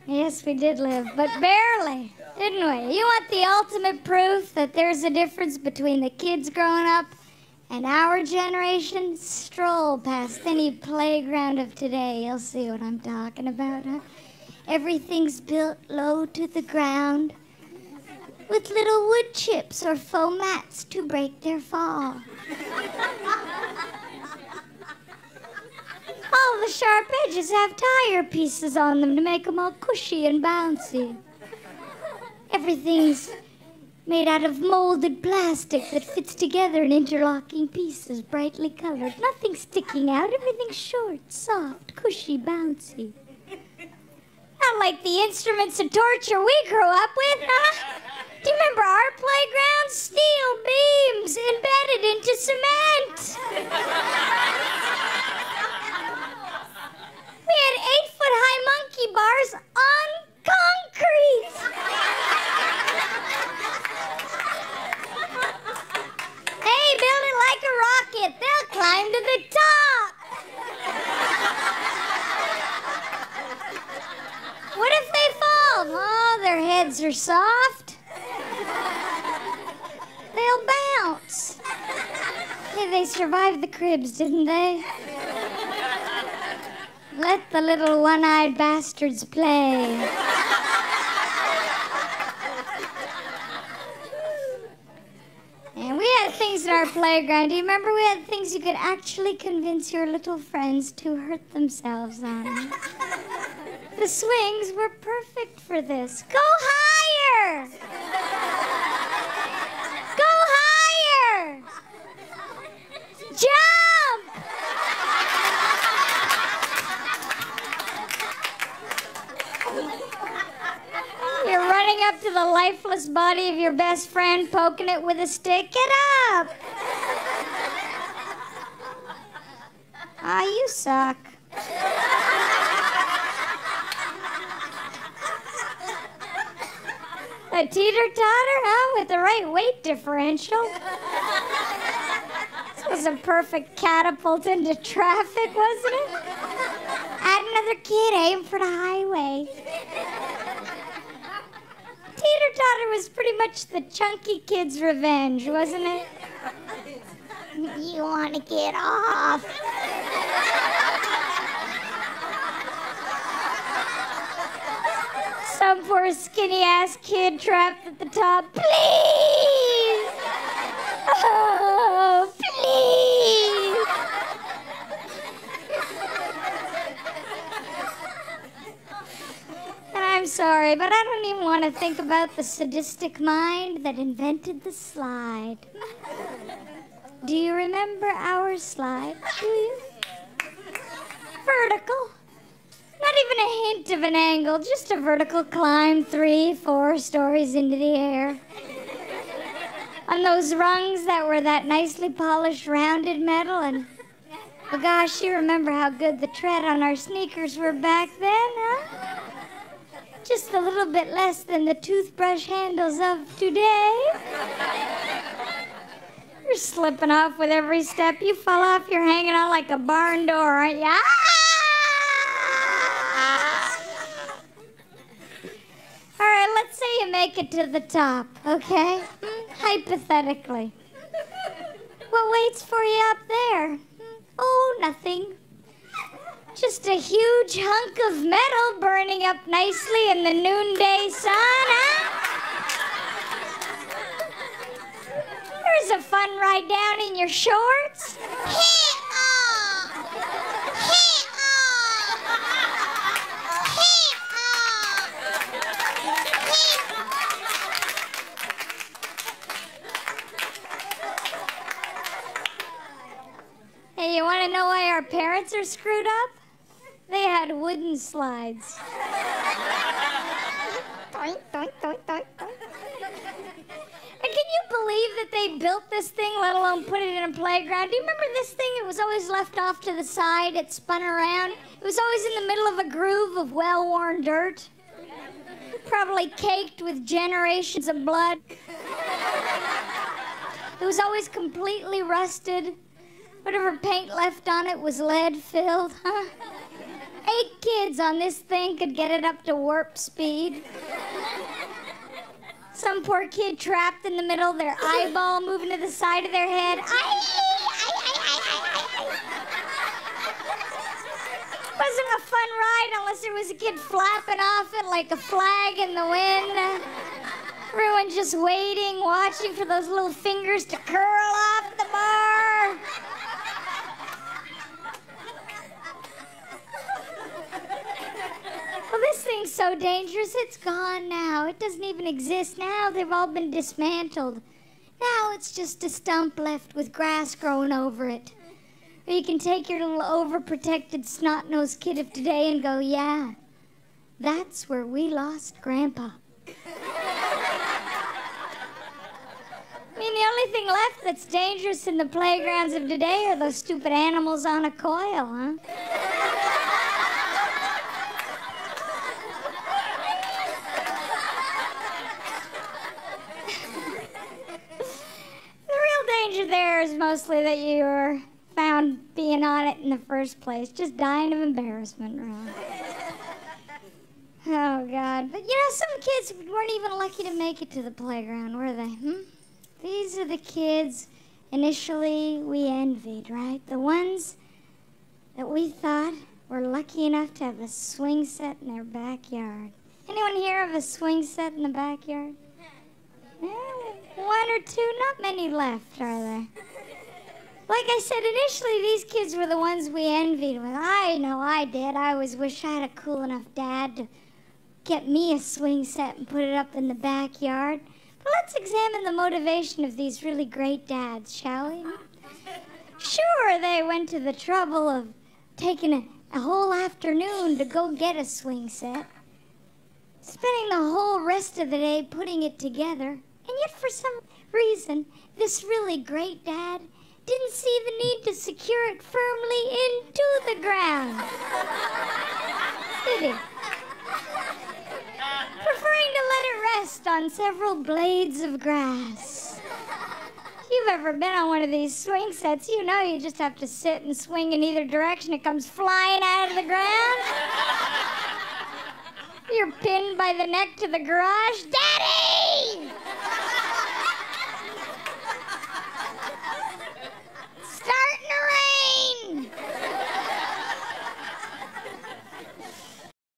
Yes, we did live, but barely, didn't we? You want the ultimate proof that there's a difference between the kids growing up and our generation? Stroll past any playground of today. You'll see what I'm talking about, huh? Everything's built low to the ground with little wood chips or foam mats to break their fall. All the sharp edges have tire pieces on them to make them all cushy and bouncy. Everything's made out of molded plastic that fits together in interlocking pieces, brightly colored. Nothing sticking out, everything's short, soft, cushy, bouncy. Not like the instruments of torture we grew up with, huh? Do you remember our playground? Steel beams embedded into cement. We had 8-foot-high monkey bars on concrete. Hey, build it like a rocket. They'll climb to the top. What if they fall? Oh, their heads are soft. They'll bounce. Hey, they survived the cribs, didn't they? Let the little one-eyed bastards play. And we had things in our playground. Do you remember we had things you could actually convince your little friends to hurt themselves on? The swings were perfect for this. Go higher! Go higher! Jump! You're running up to the lifeless body of your best friend, poking it with a stick. Get up! Ah, you suck. A teeter-totter, huh? With the right weight differential. This was a perfect catapult into traffic, wasn't it? Add another kid, aim for the highway. Teeter-totter was pretty much the chunky kid's revenge, wasn't it? You want to get off. Some poor skinny-ass kid trapped at the top. Please! Oh, please! And I'm sorry, but I don't even want to think about the sadistic mind that invented the slide. Do you remember our slide? Do you? Vertical. Not even a hint of an angle, just a vertical climb 3-4 stories into the air. On those rungs that were that nicely polished rounded metal, and oh gosh, you remember how good the tread on our sneakers were back then, huh? Just a little bit less than the toothbrush handles of today. You're slipping off with every step. You fall off, you're hanging out like a barn door, aren't you? All right, let's say you make it to the top, okay? Hypothetically. What waits for you up there? Oh, nothing. Just a huge hunk of metal burning up nicely in the noonday sun, huh? There's a fun ride down in your shorts. Hey, you want to know why our parents are screwed up? They had wooden slides. Doink, doink, doink, doink, doink. And can you believe that they built this thing, let alone put it in a playground? Do you remember this thing? It was always left off to the side. It spun around. It was always in the middle of a groove of well-worn dirt. Probably caked with generations of blood. It was always completely rusted. Whatever paint left on it was lead-filled, huh? 8 kids on this thing could get it up to warp speed. Some poor kid trapped in the middle, their eyeball moving to the side of their head. Wasn't a fun ride unless there was a kid flapping off it like a flag in the wind. Everyone just waiting, watching for those little fingers to curl off the bar. Well, this thing's so dangerous, it's gone now. It doesn't even exist now. They've all been dismantled. Now it's just a stump left with grass growing over it. Or you can take your little overprotected snot-nosed kid of today and go, yeah, that's where we lost Grandpa. I mean, the only thing left that's dangerous in the playgrounds of today are those stupid animals on a coil, huh? There is mostly that you were found being on it in the first place, just dying of embarrassment, really. Oh, God. But, you know, some kids weren't even lucky to make it to the playground, were they? These are the kids initially we envied, right? The ones that we thought were lucky enough to have a swing set in their backyard. Anyone hear of a swing set in the backyard? Yeah, 1 or 2, not many left, are there? Like I said, initially these kids were the ones we envied. Well, I know I did. I always wished I had a cool enough dad to get me a swing set and put it up in the backyard. But let's examine the motivation of these really great dads, shall we? Sure, they went to the trouble of taking a whole afternoon to go get a swing set, spending the whole rest of the day putting it together. And yet, for some reason, this really great dad didn't see the need to secure it firmly into the ground. Did he? Preferring to let it rest on several blades of grass. If you've ever been on one of these swing sets, you know you just have to sit and swing in either direction. It comes flying out of the ground. You're pinned by the neck to the garage. Dad!